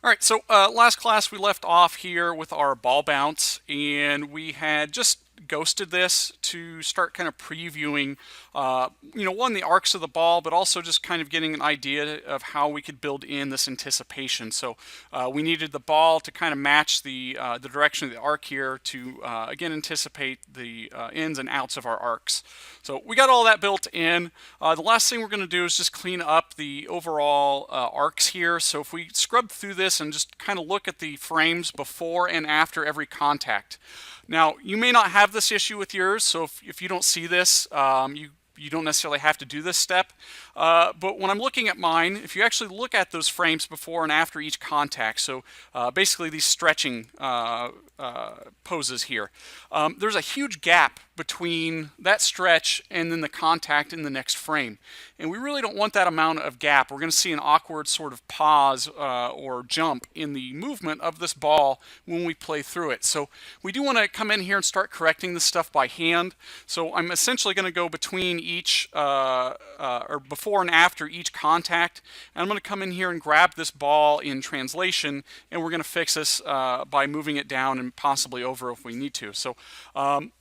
All right, so last class we left off here with our ball bounce, and we had just ghosted this to start kind of previewing, one, the arcs of the ball, but also just kind of getting an idea of how we could build in this anticipation. So we needed the ball to kind of match the direction of the arc here to, again, anticipate the ins and outs of our arcs. So we got all that built in. The last thing we're going to do is just clean up the overall arcs here. So if we scrub through this and just kind of look at the frames before and after every contact. Now, you may not have this issue with yours, so if you don't see this, you don't necessarily have to do this step. But when I'm looking at mine, if you actually look at those frames before and after each contact, so basically these stretching poses here, there's a huge gap between that stretch and then the contact in the next frame. And we really don't want that amount of gap. We're going to see an awkward sort of pause or jump in the movement of this ball when we play through it. So we do want to come in here and start correcting this stuff by hand. So I'm essentially going to go between each, or before and after each contact. And I'm going to come in here and grab this ball in translation, and we're going to fix this by moving it down and possibly over if we need to. So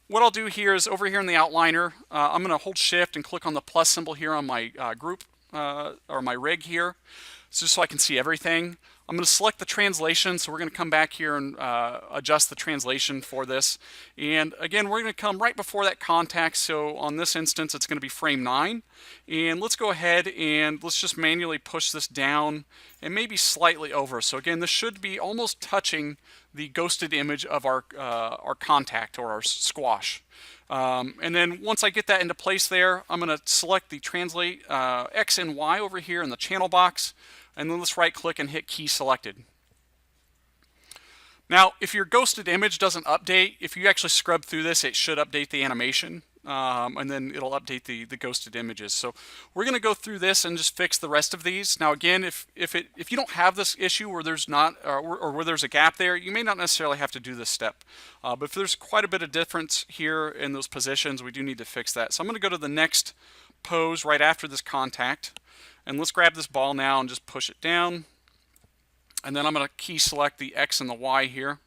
what I'll do here is over here in the outliner, I'm going to hold shift and click on the plus symbol here on my group or my rig here, just so I can see everything. I'm going to select the translation, so we're going to come back here and adjust the translation for this. And again, we're going to come right before that contact, so on this instance it's going to be frame 9. And let's go ahead and let's just manually push this down and maybe slightly over. So again, this should be almost touching the ghosted image of our contact or our squash. And then once I get that into place there, I'm going to select the translate X and Y over here in the channel box, and then let's right click and hit key selected. Now, if your ghosted image doesn't update, if you actually scrub through this, it should update the animation, and then it'll update the ghosted images. So we're going to go through this and just fix the rest of these. Now, again, if you don't have this issue where there's not, or where there's a gap there, you may not necessarily have to do this step. But if there's quite a bit of difference here in those positions, we do need to fix that. So I'm going to go to the next pose right after this contact. And let's grab this ball now and just push it down. And then I'm going to key select the X and the Y here.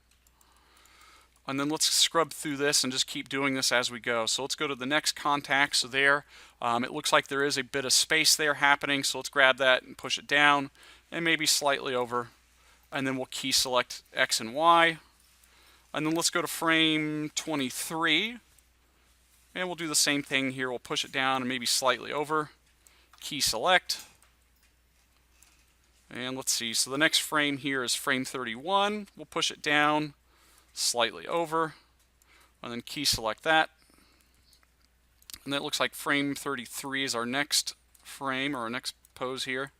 And then let's scrub through this and just keep doing this as we go. So let's go to the next contact. So there, it looks like there is a bit of space there happening. So let's grab that and push it down and maybe slightly over. And then we'll key select X and Y. And then let's go to frame 23. And we'll do the same thing here. We'll push it down and maybe slightly over. Key select, and let's see, so the next frame here is frame 31. We'll push it down slightly over and then key select that, and that looks like frame 33 is our next frame or our next pose here.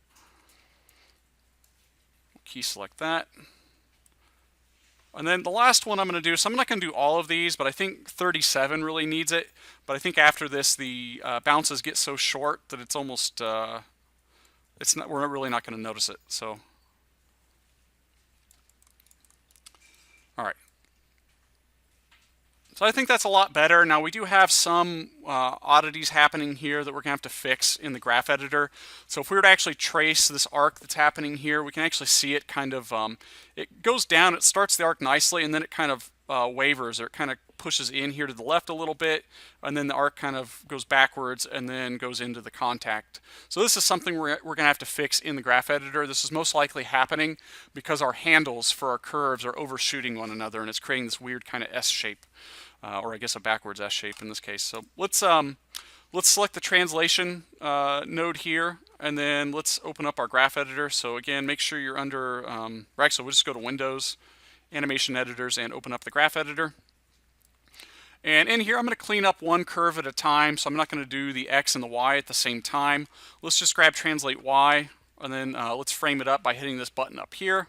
We'll key select that, and then the last one I'm going to do, so I'm not going to do all of these, but I think 37 really needs it. But I think after this, the bounces get so short that it's almost, we're really not going to notice it. So, all right. So I think that's a lot better. Now we do have some oddities happening here that we're going to have to fix in the graph editor. So if we were to actually trace this arc that's happening here, we can actually see it kind of, it goes down, it starts the arc nicely, and then it kind of wavers, or it kind of pushes in here to the left a little bit, and then the arc kind of goes backwards and then goes into the contact. So this is something we're going to have to fix in the graph editor. This is most likely happening because our handles for our curves are overshooting one another, and it's creating this weird kind of S shape, or I guess a backwards S shape in this case. So let's select the translation node here, and then let's open up our graph editor. So again, make sure you're under, actually we'll just go to Windows, Animation Editors, and open up the graph editor. And in here, I'm going to clean up one curve at a time, so I'm not going to do the X and the Y at the same time. Let's just grab Translate Y, and then let's frame it up by hitting this button up here.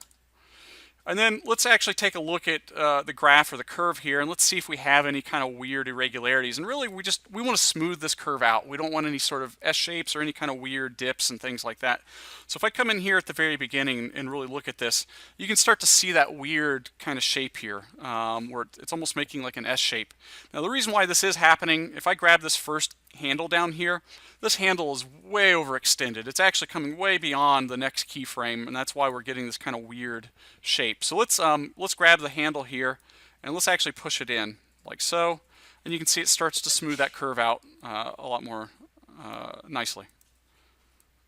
And then let's actually take a look at the graph or the curve here, and let's see if we have any kind of weird irregularities. And really, we want to smooth this curve out. We don't want any sort of S-shapes or any kind of weird dips and things like that. So if I come in here at the very beginning and really look at this, you can start to see that weird kind of shape here, where it's almost making like an S shape. Now the reason why this is happening, if I grab this first handle down here, this handle is way overextended. It's actually coming way beyond the next keyframe, and that's why we're getting this kind of weird shape. So let's grab the handle here, and let's actually push it in like so, and you can see it starts to smooth that curve out a lot more nicely.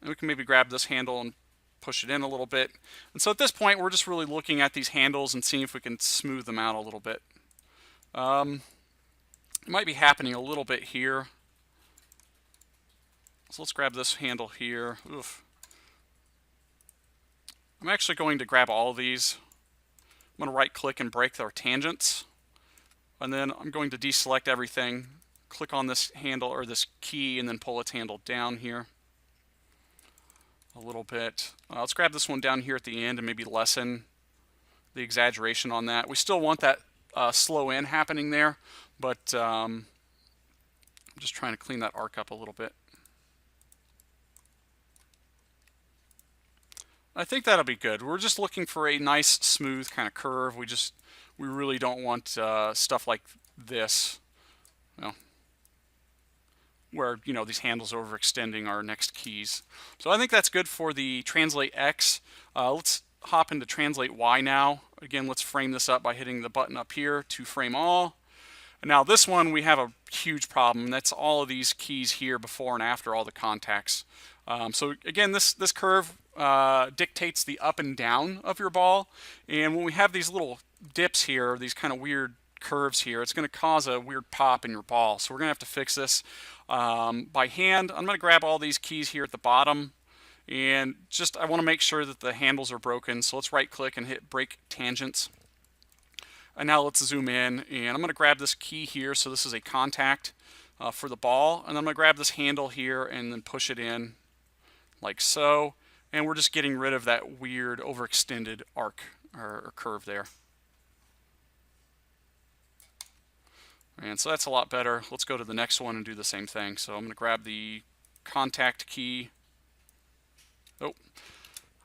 And we can maybe grab this handle and push it in a little bit. And so at this point, we're just really looking at these handles and seeing if we can smooth them out a little bit. It might be happening a little bit here. So let's grab this handle here. Oof. I'm actually going to grab all of these. I'm going to right click and break their tangents. And then I'm going to deselect everything, click on this handle or this key, and then pull its handle down here a little bit. Let's grab this one down here at the end and maybe lessen the exaggeration on that. We still want that slow in happening there, but I'm just trying to clean that arc up a little bit. I think that'll be good. We're just looking for a nice, smooth kind of curve. We really don't want stuff like this, you know, where these handles are overextending our next keys. So I think that's good for the translate X. Let's hop into translate Y now. Again, let's frame this up by hitting the button up here to frame all. And now this one, we have a huge problem. That's all of these keys here before and after all the contacts. So again, this curve dictates the up and down of your ball. And when we have these little dips here, these kind of weird curves here, it's going to cause a weird pop in your ball. So we're going to have to fix this by hand. I'm going to grab all these keys here at the bottom, and I want to make sure that the handles are broken. So let's right click and hit break tangents. And now let's zoom in, and I'm going to grab this key here. So this is a contact for the ball, and I'm going to grab this handle here and then push it in like so. And we're just getting rid of that weird overextended arc or curve there. And so that's a lot better. Let's go to the next one and do the same thing. So I'm going to grab the contact key. Oh,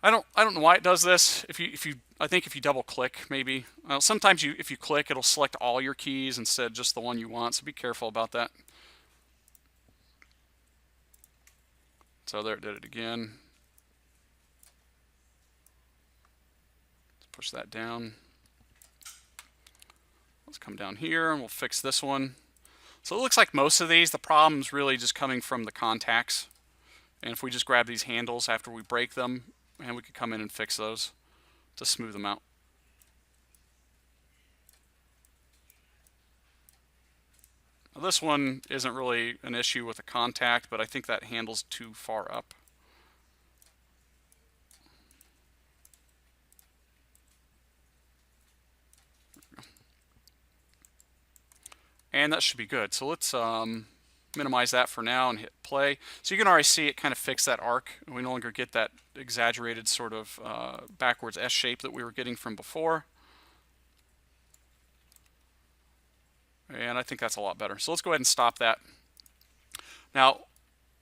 I don't know why it does this. I think if you double click, maybe. Sometimes if you click, it'll select all your keys instead of just the one you want. So be careful about that. So there, it did it again. Let's push that down. Let's come down here and we'll fix this one. So it looks like most of these, the problem's really just coming from the contacts. And if we just grab these handles after we break them, and we could come in and fix those to smooth them out. Now this one isn't really an issue with a contact, but I think that handle's too far up. And that should be good. So let's minimize that for now and hit play. So you can already see it kind of fix that arc. We no longer get that exaggerated sort of backwards S shape that we were getting from before. And I think that's a lot better. So let's go ahead and stop that. Now,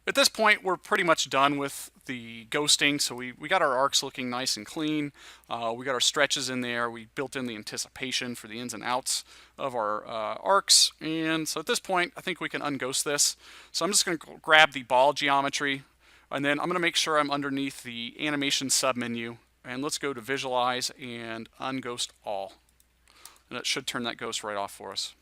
at this point, we're pretty much done with the ghosting. So we got our arcs looking nice and clean. We got our stretches in there. We built in the anticipation for the ins and outs of our arcs. And so at this point, I think we can unghost this. So I'm just going to grab the ball geometry, and then I'm going to make sure I'm underneath the animation submenu. And let's go to visualize and unghost all. And it should turn that ghost right off for us.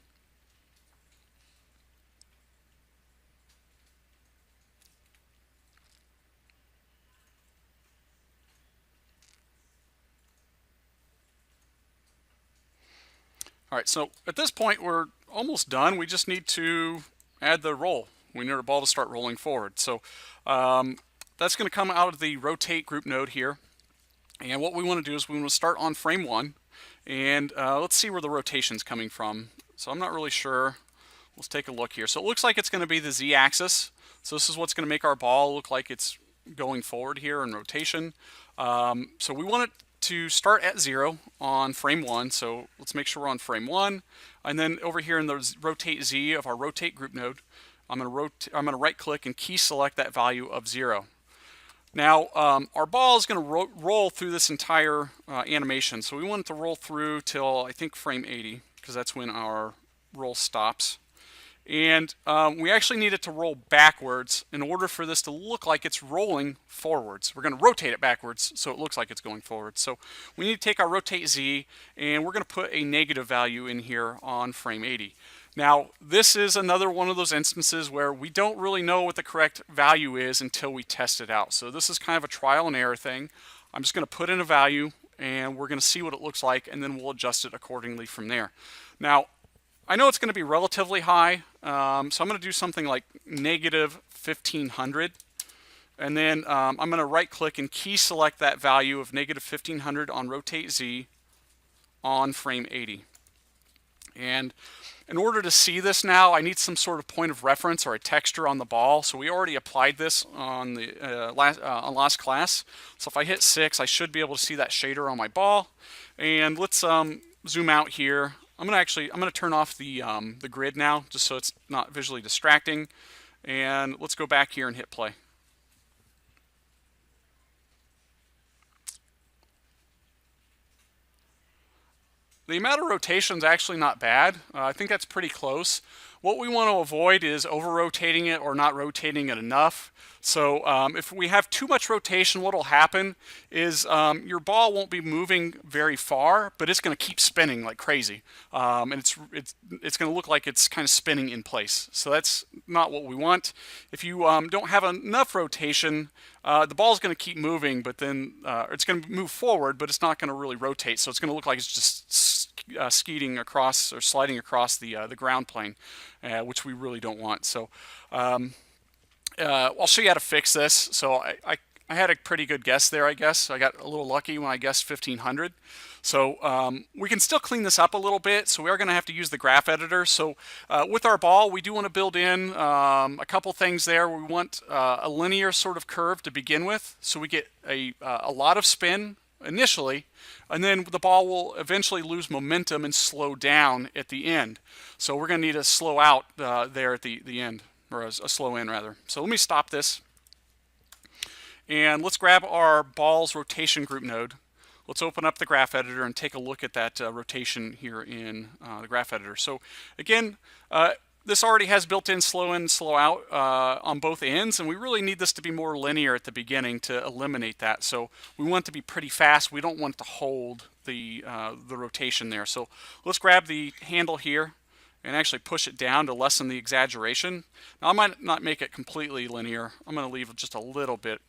All right, so at this point, we're almost done. We just need to add the roll. We need our ball to start rolling forward. So that's going to come out of the rotate group node here. And what we want to do is we want to start on frame 1. And let's see where the rotation's coming from. So I'm not really sure. Let's take a look here. So it looks like it's going to be the z-axis. So this is what's going to make our ball look like it's going forward here in rotation. So we want it to start at 0 on frame 1. So let's make sure we're on frame 1. And then over here in the rotate Z of our rotate group node, I'm going to right click and key select that value of 0. Now our ball is going to roll through this entire animation. So we want it to roll through till I think frame 80, because that's when our roll stops. And we actually need it to roll backwards in order for this to look like it's rolling forwards. We're going to rotate it backwards so it looks like it's going forward. So we need to take our rotate Z, and we're going to put a negative value in here on frame 80. Now this is another one of those instances where we don't really know what the correct value is until we test it out. So this is kind of a trial and error thing. I'm just going to put in a value, and we're going to see what it looks like, and then we'll adjust it accordingly from there. Now I know it's going to be relatively high, so I'm going to do something like negative 1500, and then I'm going to right click and key select that value of negative 1500 on rotate Z on frame 80. And in order to see this now, I need some sort of point of reference or a texture on the ball. So we already applied this on the last class. So if I hit 6, I should be able to see that shader on my ball. And let's zoom out here. I'm going to turn off the grid now, just so it's not visually distracting. And let's go back here and hit play. The amount of rotation is actually not bad. I think that's pretty close. What we want to avoid is over-rotating it or not rotating it enough. So if we have too much rotation, what will happen is your ball won't be moving very far, but it's going to keep spinning like crazy. And it's going to look like it's kind of spinning in place. So that's not what we want. If you don't have enough rotation, the ball is going to keep moving, but then it's going to move forward, but it's not going to really rotate. So it's going to look like it's just skeeting across or sliding across the ground plane, which we really don't want. So I'll show you how to fix this. So I had a pretty good guess there, I guess. I got a little lucky when I guessed 1500. So we can still clean this up a little bit. So we are going to have to use the graph editor. So with our ball, we do want to build in a couple things there. We want a linear sort of curve to begin with, so we get a lot of spin initially, and then the ball will eventually lose momentum and slow down at the end. So we're going to need a slow out there at the end, or a slow in rather. So let me stop this, and let's grab our ball's rotation group node. Let's open up the graph editor and take a look at that rotation here in the graph editor. So again, this already has built-in slow in, slow out on both ends, and we really need this to be more linear at the beginning to eliminate that. So we want it to be pretty fast. We don't want it to hold the rotation there. So let's grab the handle here and actually push it down to lessen the exaggeration. Now I might not make it completely linear. I'm going to leave just a little bit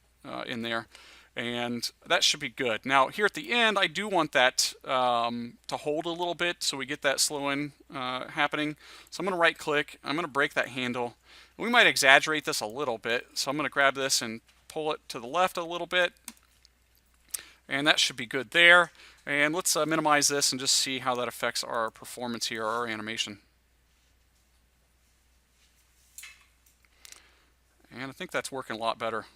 in there, and that should be good. Now here at the end, I do want that to hold a little bit so we get that slow in happening. So I'm going to right click, I'm going to break that handle. We might exaggerate this a little bit, so I'm going to grab this and pull it to the left a little bit, and that should be good there. And let's minimize this and just see how that affects our performance here, our animation. And I think that's working a lot better.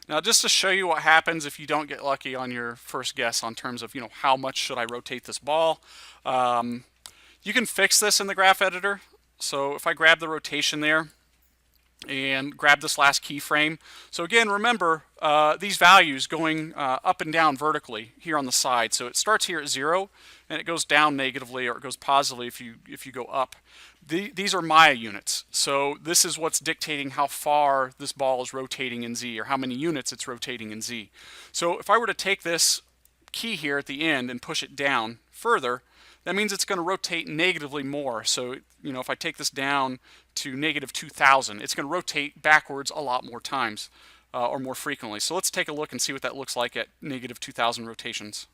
Now, just to show you what happens if you don't get lucky on your first guess on terms of, how much should I rotate this ball, you can fix this in the graph editor. So if I grab the rotation there and grab this last keyframe. So again, remember these values going up and down vertically here on the side. So it starts here at 0 and it goes down negatively, or it goes positively if you go up. These are Maya units. So this is what's dictating how far this ball is rotating in Z, or how many units it's rotating in Z. So if I were to take this key here at the end and push it down further, that means it's going to rotate negatively more. So, if I take this down to negative 2000, it's going to rotate backwards a lot more times or more frequently. So let's take a look and see what that looks like at negative 2000 rotations.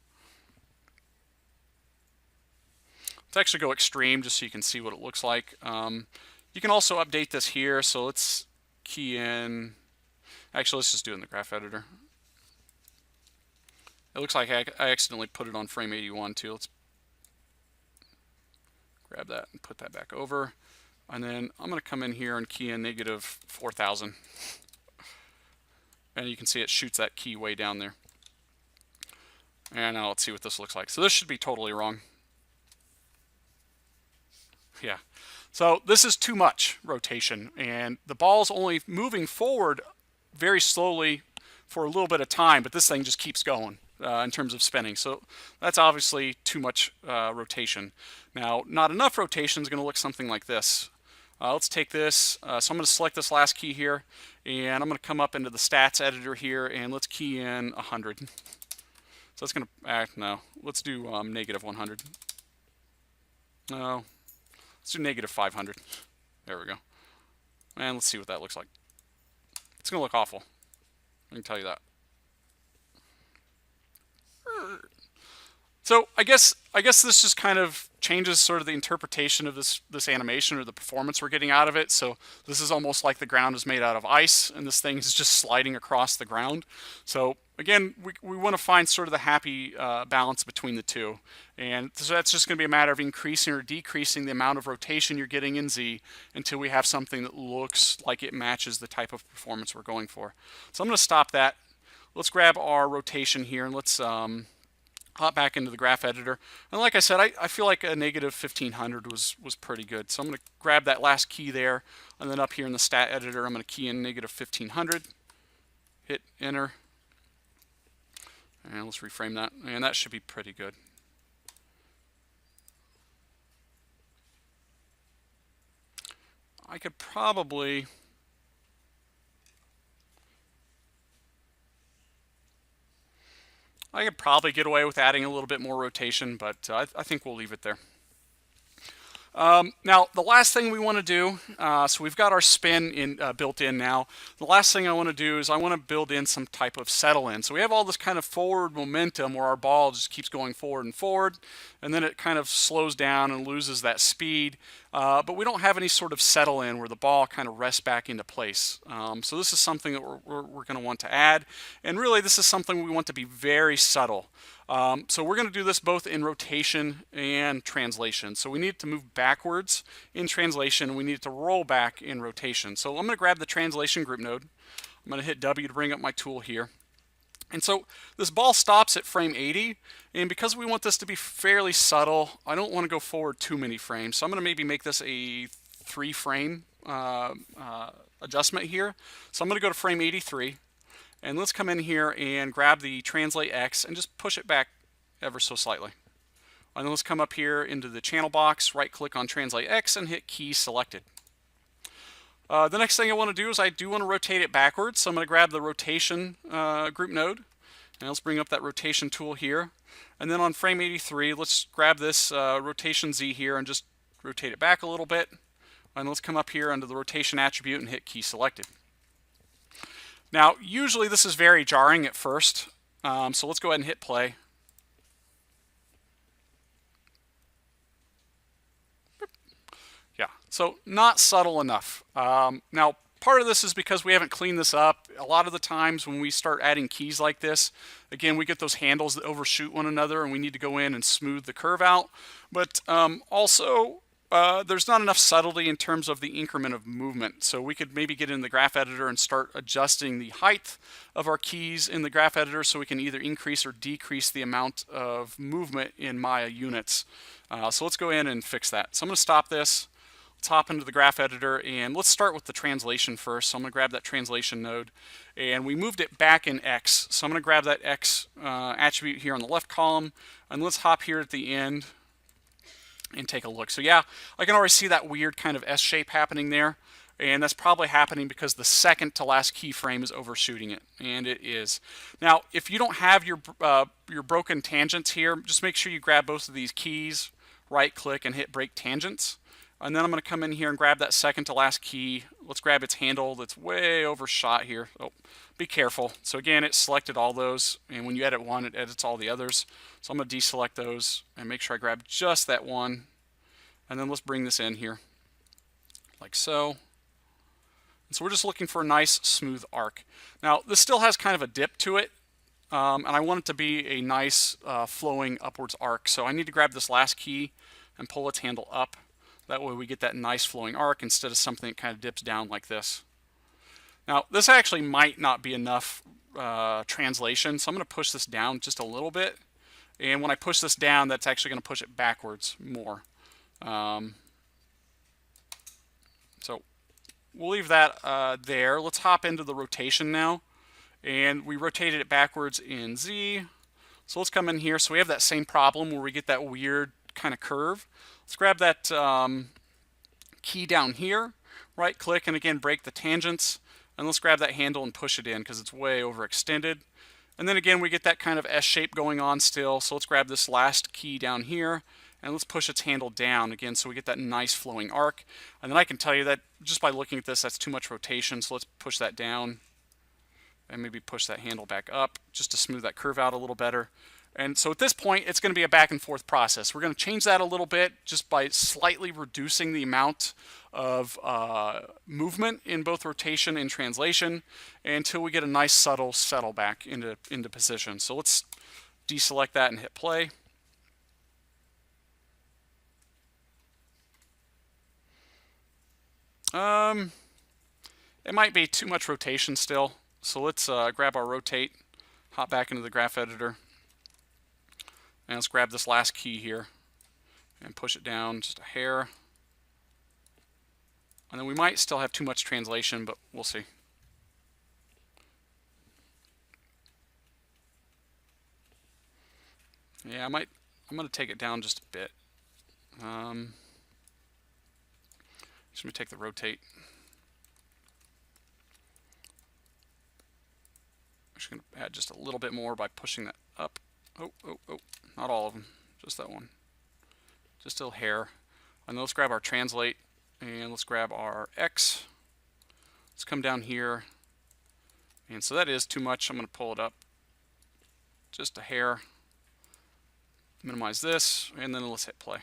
Let's actually go extreme just so you can see what it looks like. You can also update this here. So let's key in. Actually, let's just do it in the graph editor. It looks like I accidentally put it on frame 81 too. Let's grab that and put that back over. And then I'm going to come in here and key in negative 4000. And you can see it shoots that key way down there. And now let's see what this looks like. So this should be totally wrong. Yeah. So this is too much rotation, and the ball's only moving forward very slowly for a little bit of time, but this thing just keeps going in terms of spinning. So that's obviously too much rotation. Now, not enough rotation is going to look something like this. Let's take this. So I'm going to select this last key here, and I'm going to come up into the stats editor here, and let's key in 100. So that's going to, no, let's do negative 100. No, let's do negative 500. There we go. And let's see what that looks like. It's going to look awful. I can tell you that. So I guess this just kind of changes sort of the interpretation of this animation, or the performance we're getting out of it. So this is almost like the ground is made out of ice, and this thing is just sliding across the ground. So again, we want to find sort of the happy balance between the two. And so that's just going to be a matter of increasing or decreasing the amount of rotation you're getting in Z until we have something that looks like it matches the type of performance we're going for. So I'm going to stop that. Let's grab our rotation here, and let's hop back into the graph editor. And like I said, I feel like a negative 1500 was pretty good. So I'm going to grab that last key there, and then up here in the stat editor, I'm going to key in negative 1500, hit enter, and let's reframe that, and that should be pretty good. I could probably get away with adding a little bit more rotation, but I think we'll leave it there. Now, the last thing we want to do, so we've got our spin built in now. The last thing I want to do is I want to build in some type of settle in. So we have all this kind of forward momentum where our ball just keeps going forward and forward, and then it kind of slows down and loses that speed. But we don't have any sort of settle in where the ball kind of rests back into place. So this is something that we're going to want to add. And really, this is something we want to be very subtle. So we're going to do this both in rotation and translation. So we need to move backwards in translation, and we need to roll back in rotation. So I'm going to grab the translation group node. I'm going to hit W to bring up my tool here. And so this ball stops at frame 80, and because we want this to be fairly subtle, I don't want to go forward too many frames. So I'm going to maybe make this a 3-frame adjustment here. So I'm going to go to frame 83. And let's come in here and grab the Translate X and just push it back ever so slightly. And then let's come up here into the channel box, right click on Translate X and hit Key Selected. The next thing I want to do is I do want to rotate it backwards. So I'm going to grab the Rotation group node. And let's bring up that Rotation tool here. And then on frame 83, let's grab this Rotation Z here and just rotate it back a little bit. And let's come up here under the Rotation attribute and hit Key Selected. Now, usually this is very jarring at first, so let's go ahead and hit play. Yeah, so not subtle enough. Now, part of this is because we haven't cleaned this up. A lot of the times when we start adding keys like this, again, we get those handles that overshoot one another, and we need to go in and smooth the curve out. But also, there's not enough subtlety in terms of the increment of movement. So we could maybe get in the graph editor and start adjusting the height of our keys in the graph editor so we can either increase or decrease the amount of movement in Maya units. So let's go in and fix that. So I'm going to stop this. Let's hop into the graph editor, and let's start with the translation first. So I'm going to grab that translation node, and we moved it back in X. So I'm going to grab that X attribute here on the left column, and let's hop here at the end and take a look. So yeah, I can already see that weird kind of S shape happening there, and that's probably happening because the second to last keyframe is overshooting it, and it is. Now, if you don't have your broken tangents here, just make sure you grab both of these keys, right click and hit break tangents, and then I'm going to come in here and grab that second to last key. Let's grab its handle that's way overshot here. Oh, be careful. So again, it selected all those, and when you edit one, it edits all the others. So I'm going to deselect those and make sure I grab just that one. And then let's bring this in here, like so. And so we're just looking for a nice, smooth arc. Now, this still has kind of a dip to it, and I want it to be a nice flowing upwards arc. So I need to grab this last key and pull its handle up. That way we get that nice flowing arc instead of something that kind of dips down like this. Now, this actually might not be enough translation, so I'm going to push this down just a little bit. And when I push this down, that's actually going to push it backwards more. So we'll leave that there. Let's hop into the rotation now. And we rotated it backwards in Z. So let's come in here. So we have that same problem where we get that weird kind of curve. Let's grab that key down here, right click, and again break the tangents. And let's grab that handle and push it in because it's way overextended. And then again we get that kind of S shape going on still. So let's grab this last key down here and let's push its handle down again so we get that nice flowing arc. And then I can tell you that just by looking at this, that's too much rotation. So let's push that down and maybe push that handle back up just to smooth that curve out a little better. And so at this point, it's going to be a back and forth process. We're going to change that a little bit just by slightly reducing the amount of movement in both rotation and translation until we get a nice subtle settle back into position. So let's deselect that and hit play. It might be too much rotation still. So let's grab our rotate, hop back into the graph editor, and let's grab this last key here and push it down just a hair. And then we might still have too much translation, but we'll see. Yeah, I'm going to take it down just a bit. Just going to take the rotate. I'm just going to add just a little bit more by pushing that up. Oh, not all of them, just that one. Just a little hair. And then let's grab our translate and let's grab our X. Let's come down here. And so that is too much. I'm going to pull it up just a hair. Minimize this, and then let's hit play.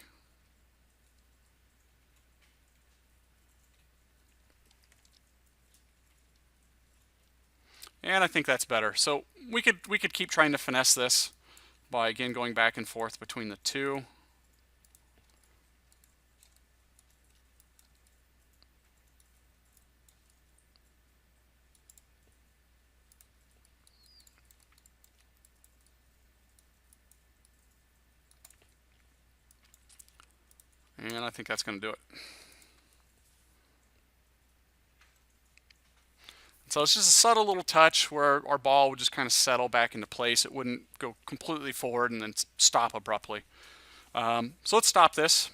And I think that's better. So we could keep trying to finesse this by again going back and forth between the two. And I think that's going to do it. So it's just a subtle little touch where our ball would just kind of settle back into place. It wouldn't go completely forward and then stop abruptly. So let's stop this.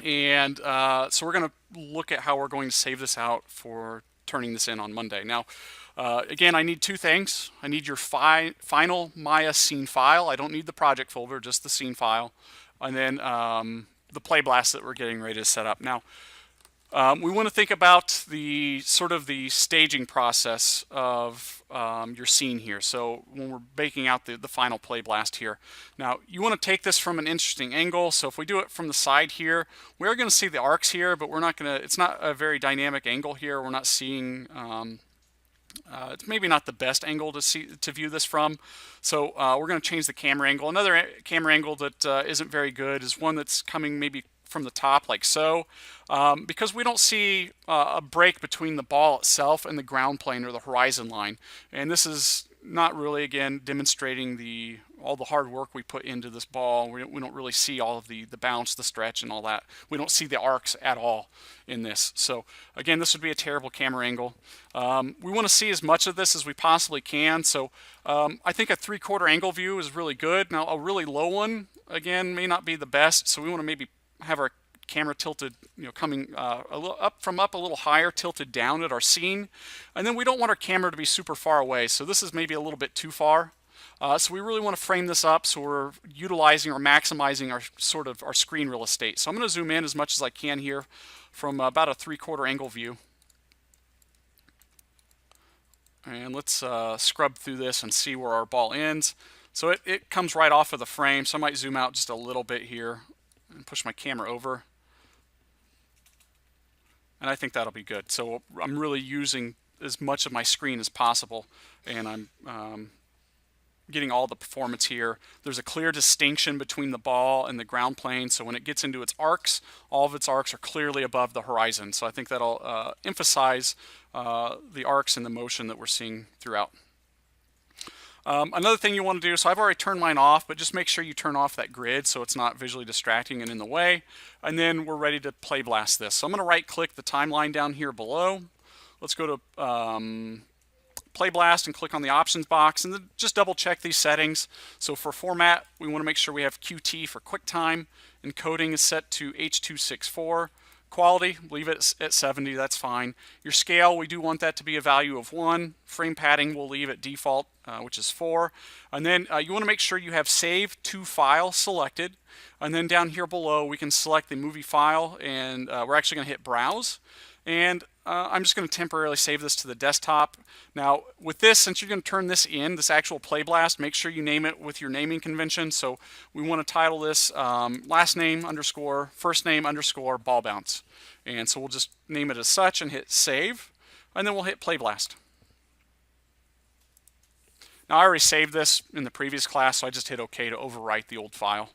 And so we're going to look at how we're going to save this out for turning this in on Monday. Now, again, I need two things. I need your final Maya scene file. I don't need the project folder, just the scene file. And then the play blast that we're getting ready to set up. Now, we want to think about the sort of the staging process of your scene here. So when we're baking out the final play blast here. Now, you want to take this from an interesting angle. So if we do it from the side here, we're going to see the arcs here, but we're not going to, it's not a very dynamic angle here. We're not seeing, it's maybe not the best angle to view this from. So we're going to change the camera angle. Another camera angle that isn't very good is one that's coming maybe from the top like so, because we don't see a break between the ball itself and the ground plane or the horizon line. And this is not really, again, demonstrating all the hard work we put into this ball. We don't really see all of the bounce, the stretch, and all that. We don't see the arcs at all in this. So again, this would be a terrible camera angle. We want to see as much of this as we possibly can. So I think a 3/4 angle view is really good. Now a really low one, again, may not be the best. So we want to maybe have our camera tilted, coming a little up a little higher, tilted down at our scene. And then we don't want our camera to be super far away. So this is maybe a little bit too far. So we really want to frame this up so we're utilizing or maximizing our screen real estate. So I'm going to zoom in as much as I can here from about a 3/4 angle view. And let's scrub through this and see where our ball ends. So it comes right off of the frame. So I might zoom out just a little bit here and push my camera over. And I think that'll be good. So I'm really using as much of my screen as possible, and I'm getting all the performance here. There's a clear distinction between the ball and the ground plane, so when it gets into its arcs, all of its arcs are clearly above the horizon. So I think that'll emphasize the arcs and the motion that we're seeing throughout. Another thing you want to do, so I've already turned mine off, but just make sure you turn off that grid so it's not visually distracting and in the way. And then we're ready to play blast this. So I'm going to right click the timeline down here below. Let's go to Play Blast and click on the options box and then just double check these settings. So for format, we want to make sure we have QT for QuickTime. Encoding is set to H.264. Quality, leave it at 70, that's fine. Your scale, we do want that to be a value of 1. Frame padding, we'll leave at default, which is 4. And then you want to make sure you have Save to File selected. And then down here below, we can select the movie file, and we're actually going to hit Browse. And I'm just going to temporarily save this to the desktop. Now, with this, since you're going to turn this in, this actual Play Blast, make sure you name it with your naming convention. So we want to title this last name underscore first name underscore Ballbounce. And so we'll just name it as such and hit Save. And then we'll hit Play Blast. Now, I already saved this in the previous class, so I just hit OK to overwrite the old file.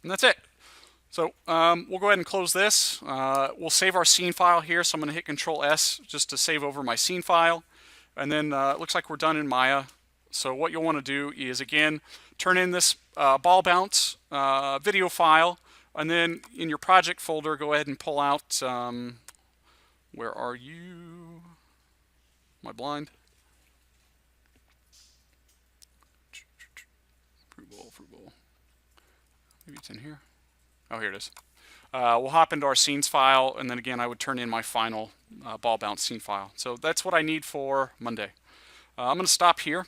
And that's it. So we'll go ahead and close this. We'll save our scene file here. So I'm going to hit Control S just to save over my scene file. And then it looks like we're done in Maya. So what you'll want to do is, again, turn in this Ballbounce video file. And then in your project folder, go ahead and pull out, where are you? Am I blind? Fruitbowl. Maybe it's in here. Oh, here it is. We'll hop into our scenes file, and then again, I would turn in my final Ballbounce scene file. So that's what I need for Monday. I'm going to stop here.